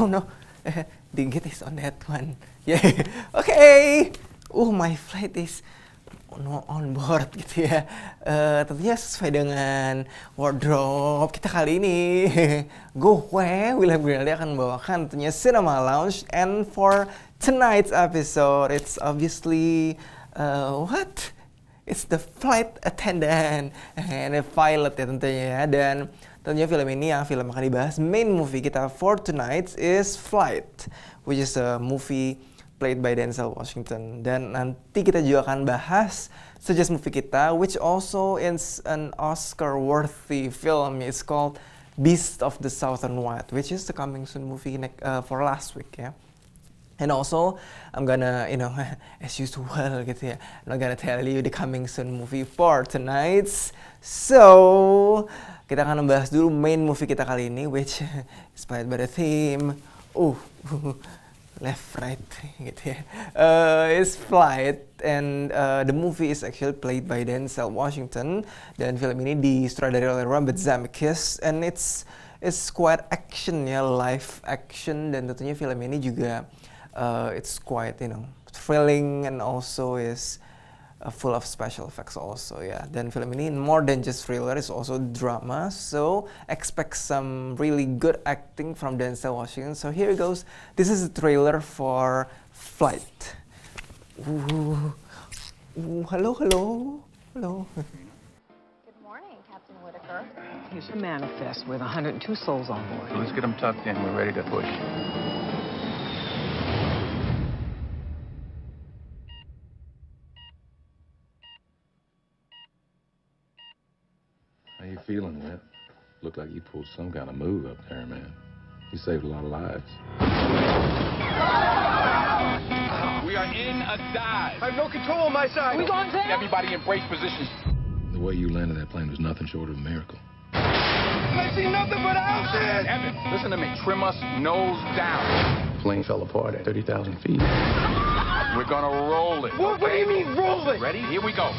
Oh no, Dinggit is on that one. Yeah, okay. My flight is no on board gitu ya. Tentunya sesuai dengan wardrobe kita kali ini. Go where William Grinaldi akan membawakan tentunya Cinema Lounge, and for tonight's episode it's obviously it's the flight attendant and the pilot ya tentunya ya. Dan tentunya film ini yang akan dibahas, main movie kita for tonight is Flight, which is a movie played by Denzel Washington. Dan nanti kita juga akan bahas suggest movie kita, which also is an Oscar-worthy film. It's called Beast of the Southern Wild, which is the coming soon movie for last week ya. And also, I'm gonna, as usual gitu ya, I'm not gonna tell you the coming soon movie for tonight. So, kita akan membahas dulu main movie kita kali ini, which is inspired by the theme. Left, right, gitu ya. It's Flight, and the movie is actually played by Denzel Washington. Dan film ini disutradarai oleh Robert Zemeckis, and it's quite action ya, live action. Dan tentunya film ini juga it's quite thrilling, and also is full of special effects also ya. Dan film ini more than just thriller, it's also drama. So expect some really good acting from Denzel Washington. So here it goes. This is a trailer for Flight. Hello. Good morning, Captain Whitaker. Here's a manifest with 102 souls on board. Let's get them tucked in. We're ready to push. How you feeling, Whit? Looked like you pulled some kind of move up there, man. You saved a lot of lives. We are in a dive. I have no control on my side. We going down? Everybody embrace positions. The way you landed that plane was nothing short of a miracle. I see nothing but houses. Evan, listen to me. Trim us nose down. Plane fell apart at 30,000 feet. We're gonna roll it. What do you mean roll it? Ready? Here we go.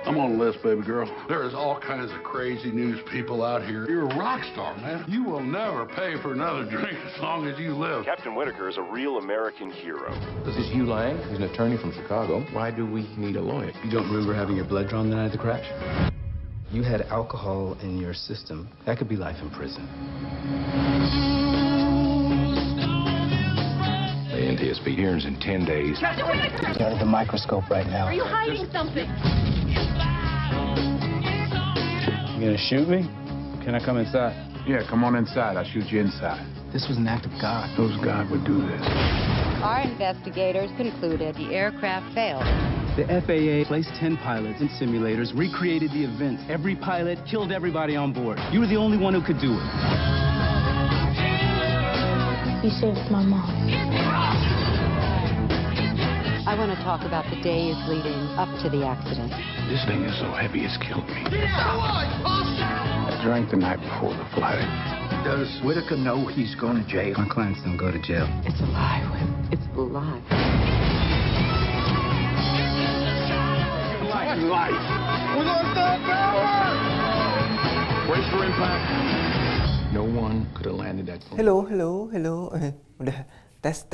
I'm on the list, baby girl. There's all kinds of crazy news people out here. You're a rock star, man. You will never pay for another drink as long as you live. Captain Whitaker is a real American hero. This is Hugh Lang. He's an attorney from Chicago. Why do we need a lawyer? You don't remember having your blood drawn the night of the crash? You had alcohol in your system. That could be life in prison. The NTSB hearings in 10 days. Captain Whitaker! You're under the microscope right now. Are you hiding something? You gonna shoot me? Can I come inside? Yeah, come on inside. I'll shoot you inside. This was an act of God. Those God would do this. Our investigators concluded the aircraft failed. The FAA placed 10 pilots in simulators, recreated the events. Every pilot killed everybody on board. You were the only one who could do it. You saved my mom. I want to talk about the days leading up to the accident. This thing is so heavy it's killed me. I drank the night before the flight. Does Whitaker know he's going to jail? My clients don't go to jail. It's alive, Whip. It's alive. Life. We're going to start power! Brace for impact. No one could have landed that plane. Hello. Udah tes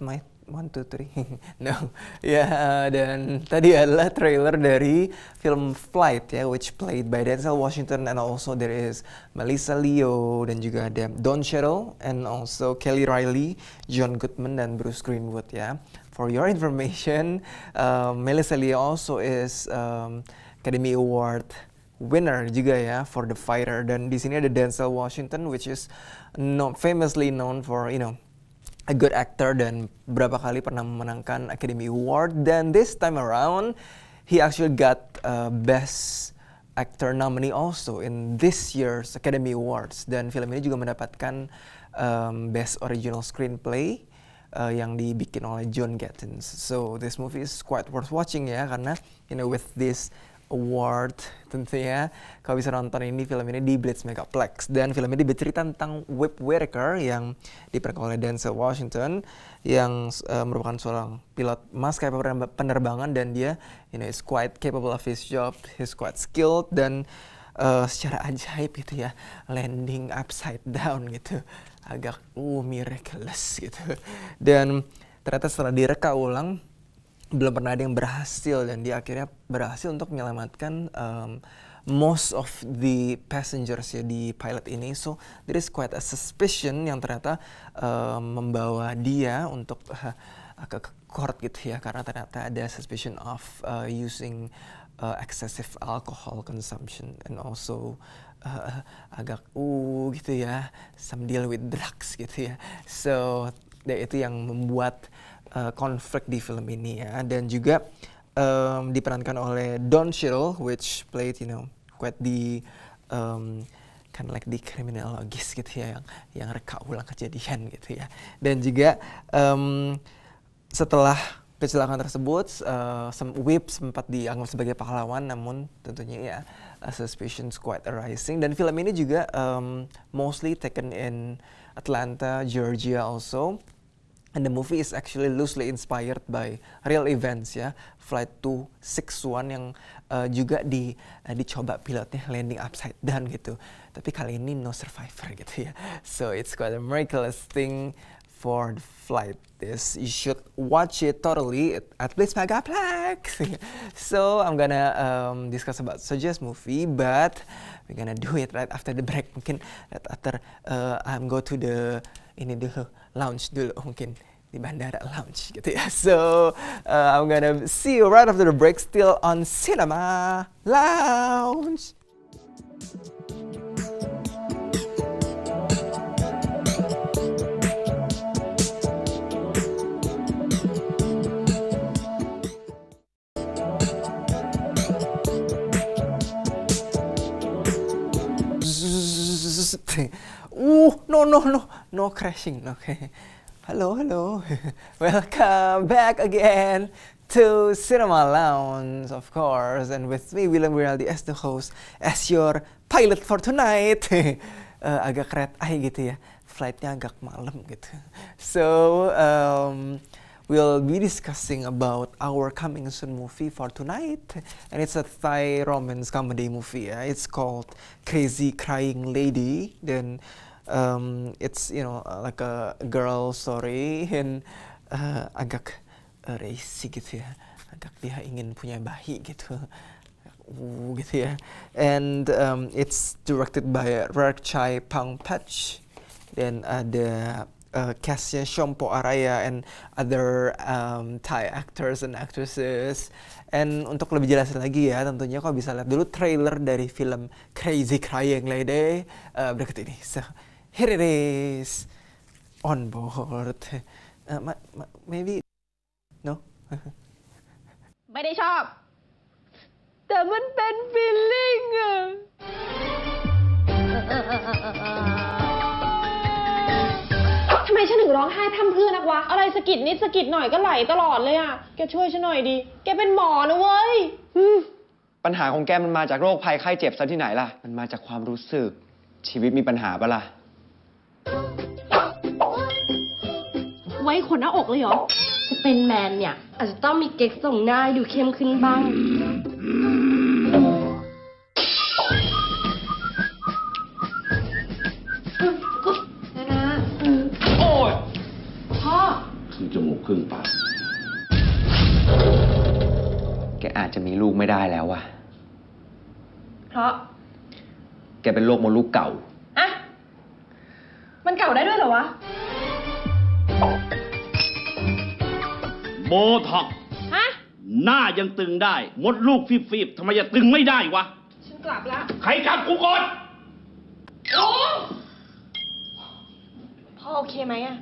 mic 1, 2, 3. No. Ya, dan tadi adalah trailer dari film Flight ya, which played by Denzel Washington, and also there is Melissa Leo, dan juga ada Don Cheadle, and also Kelly Riley, John Goodman, dan Bruce Greenwood ya. For your information, Melissa Leo also is Academy Award winner juga ya for The Fighter, dan di sini ada Denzel Washington, which is famously known for a good actor dan berapa kali pernah memenangkan Academy Award. Dan this time around he actually got Best Actor nominee also in this year's Academy Awards, dan film ini juga mendapatkan Best Original Screenplay yang dibikin oleh John Gattins. So this movie is quite worth watching ya, karena with this award tentunya kalau bisa nonton film ini di Blitz Megaplex. Dan film ini bercerita tentang Whip Whitaker yang diperankan oleh Denzel Washington, yang merupakan seorang pilot maskapai penerbangan, dan dia is quite capable of his job, he's quite skilled, dan secara ajaib gitu ya, landing upside down gitu, agak miraculous gitu. Dan ternyata setelah direka ulang belum pernah ada yang berhasil, dan dia akhirnya berhasil untuk menyelamatkan most of the passengers ya di pilot ini. So there is quite a suspicion yang ternyata membawa dia untuk ke court gitu ya, karena ternyata ada suspicion of using excessive alcohol consumption and also agak gitu ya, some deal with drugs gitu ya. So itu yang membuat konflik di film ini ya. Dan juga diperankan oleh Don Cheadle, which played quite the kind of like the criminologist gitu ya, yang reka ulang kejadian gitu ya. Dan juga setelah kecelakaan tersebut, Whip sempat dianggap sebagai pahlawan, namun tentunya ya suspicions quite arising. Dan film ini juga mostly taken in Atlanta, Georgia also. And the movie is actually loosely inspired by real events ya. Flight 261 yang juga dicoba pilotnya landing upside down gitu. Tapi kali ini no survivor gitu ya. So it's quite a miraculous thing for the flight. You should watch it totally at least Megaplex. So I'm gonna discuss about Soja's movie, but we're gonna do it right after the break. Mungkin right after I'm go to the lounge dulu, mungkin di bandara lounge gitu ya. So I'm gonna see you right after the break, still on Cinema Lounge. No crashing. Okay. Hello. Welcome back again to Cinema Lounge, of course, and with me William Wiraldi as the host, as your pilot for tonight. Agak red eye gitu ya, flightnya agak malam gitu. So we'll be discussing about our coming soon movie for tonight, and it's a Thai romance comedy movie. It's called Crazy Crying Lady. Then it's like a girl story, and agak racy gitu ya, agak dia ingin punya bayi gitu. Gitu ya. And it's directed by Rakchai Pangpach, dan ada castnya Shompo Araya and other Thai actors and actresses. And untuk lebih jelas lagi ya, tentunya kau bisa lihat dulu trailer dari film Crazy Crying Lady berikut ini. So here it is, on board. Maybe no. ไม่ได้ชอบ แต่มันเป็น feeling อะทำไมฉันถึงร้องไห้พร่ำเพรื่อนักวะอะไรสะกิดนิดสะกิดหน่อยก็ไหลตลอดเลยอะแกช่วยฉันหน่อยดิแกเป็นหมอนะเว้ยปัญหาของแกมันมาจากโรคภัยไข้เจ็บซะที่ไหนล่ะมันมาจากความรู้สึกชีวิตมีปัญหาปะล่ะไว้ขนหน้าอกเลยเหรอจะเป็นแมนเนี่ยอาจจะต้องมีเก๊กส่งหน้าดูเข้มขึ้นบ้างนะโอ้ยพ่อครึ่งจมูกครึ่งปากแกอาจจะมีลูกไม่ได้แล้วว่ะเพราะแกเป็นโรคมดลูกเก่าอะมันเก่าได้ด้วยเหรอวะโบท็อกฮะหน้ายังตึงได้มดลูกฟีบๆทำไมจะตึงไม่ได้วะฉันกลับแล้วใครกลับกูก่อนโอ้พ่อโอเคไหมอะ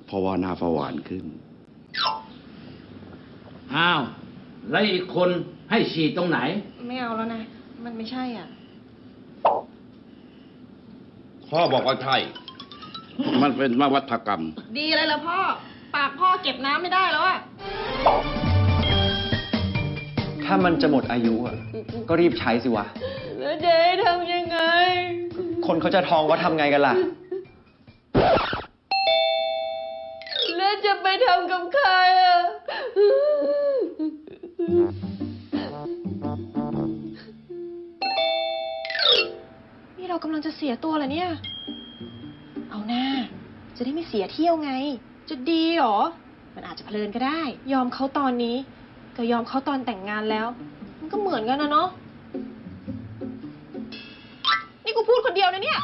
เพราะว่าหน้าฟ้าหวานขึ้นอ้าวแล้วอีกคนให้ฉีดตรงไหนไม่เอาแล้วนะมันไม่ใช่อ่ะพ่อบอกว่าใช่มันเป็นนวัตกรรมดีเลยล่ะพ่อปากพ่อเก็บน้ำไม่ได้แล้วอะถ้ามันจะหมดอายุอ่ะก็รีบใช้สิวะแล้วจะให้ทำยังไงคนเขาจะท้องว่าทำไงกันล่ะแล้วจะไปทำกับใครอ่ะ นี่เรากำลังจะเสียตัวเหรอเนี่ยเอาหน้าจะได้ไม่เสียเที่ยวไงจะดีเหรอมันอาจจะเพลินก็ได้ยอมเขาตอนนี้ก็ยอมเขาตอนแต่งงานแล้วมันก็เหมือนกันนะเนาะนี่กูพูดคนเดียวนะเนี่ย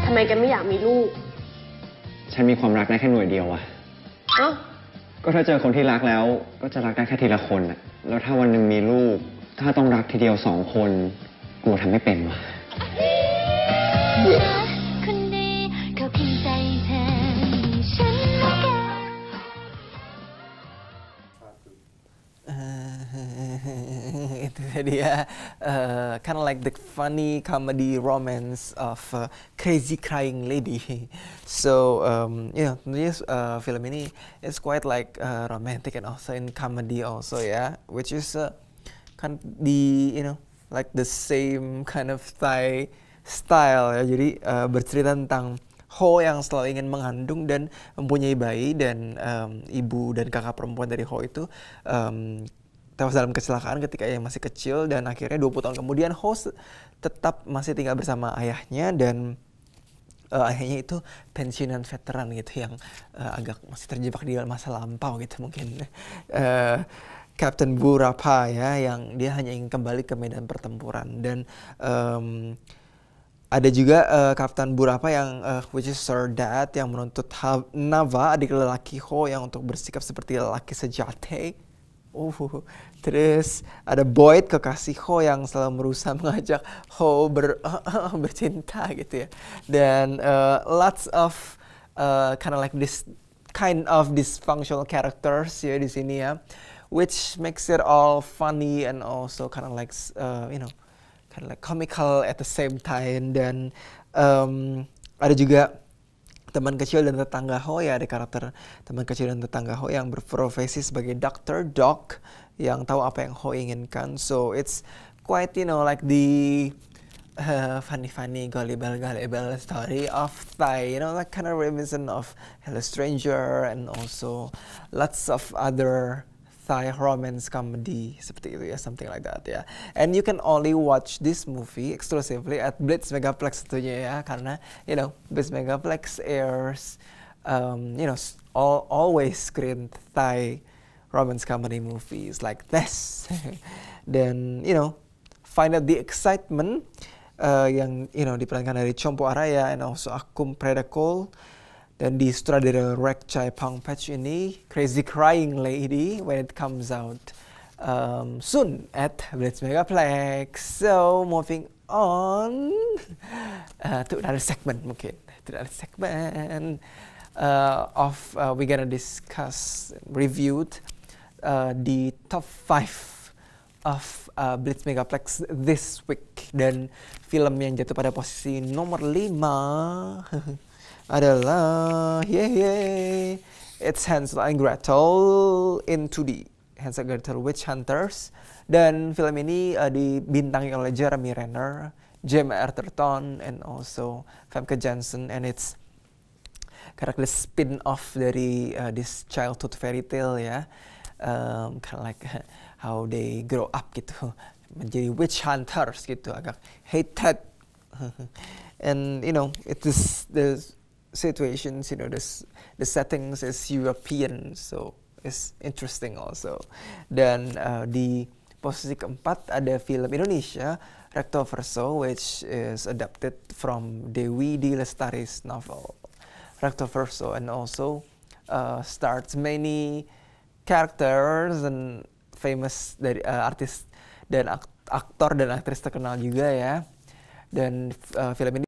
ทำไมแกไม่อยากมีลูกฉันมีความรักได้แค่หน่วยเดียวอะก็ถ้าเจอคนที่รักแล้วก็จะรักได้แค่ทีละคนอะแล้วถ้าวันหนึ่งมีลูกถ้าต้องรักทีเดียว2 คนกลัวทำไม่เป็นวะItu dia kind of like the funny comedy romance of Crazy Crying Lady. So tentunya film ini is quite like romantic and also in comedy also ya, which is kan like the same kind of Thai style ya. Jadi bercerita tentang Ho yang selalu ingin mengandung dan mempunyai bayi, dan ibu dan kakak perempuan dari Ho itu tewas dalam kecelakaan ketika ia masih kecil, dan akhirnya 20 tahun kemudian Ho tetap masih tinggal bersama ayahnya, dan ayahnya itu pensiunan veteran gitu yang agak masih terjebak di masa lampau gitu mungkin. Captain Burapha ya, yang dia hanya ingin kembali ke medan pertempuran, dan ada juga Kapten Burapha yang which is Sir Dad yang menuntut Nava, adik lelaki Ho, yang untuk bersikap seperti lelaki sejati. Terus ada Boyd, kekasih Ho, yang selalu berusaha mengajak Ho bercinta gitu ya. Dan lots of kind of like this kind of dysfunctional characters ya di sini ya, which makes it all funny and also kind of like kind of like comical at the same time. Dan ada juga teman kecil dan tetangga Ho ya, ada karakter teman kecil dan tetangga Ho yang berprofesi sebagai Doc yang tahu apa yang Ho inginkan. So it's quite like the funny gullible story of Thai, like kind of reminiscent of Hello Stranger and also lots of other Thai romance comedy seperti itu ya, something like that ya. And you can only watch this movie exclusively at Blitz Megaplex tentunya ya, karena Blitz Megaplex airs always screen Thai romance comedy movies like this. Dan find out the excitement yang diperankan dari Chompo Araya and also Akum Predakol. Dan di sutradara Rek Chai Pongpech ini, Crazy Crying Lady, when it comes out soon at Blitz Megaplex. So moving on to another segment mungkin, we're gonna discuss reviewed the top 5 of Blitz Megaplex this week, dan film yang jatuh pada posisi nomor 5 adalah it's Hansel and Gretel in 2D, Hansel and Gretel Witch Hunters. Dan film ini dibintangi oleh Jeremy Renner, Gemma Arterton, and also Famke Janssen, and it's karakter spin-off dari this childhood fairy tale ya, kind of like how they grow up gitu menjadi witch hunters gitu, agak hated. And it is the situations, the settings is European, so it's interesting also. Dan di posisi keempat ada film Indonesia, Recto Verso, which is adapted from Dewi D. Lestari's novel Recto Verso, and also stars many characters and famous dari artis dan aktor dan aktris terkenal juga ya. Dan film ini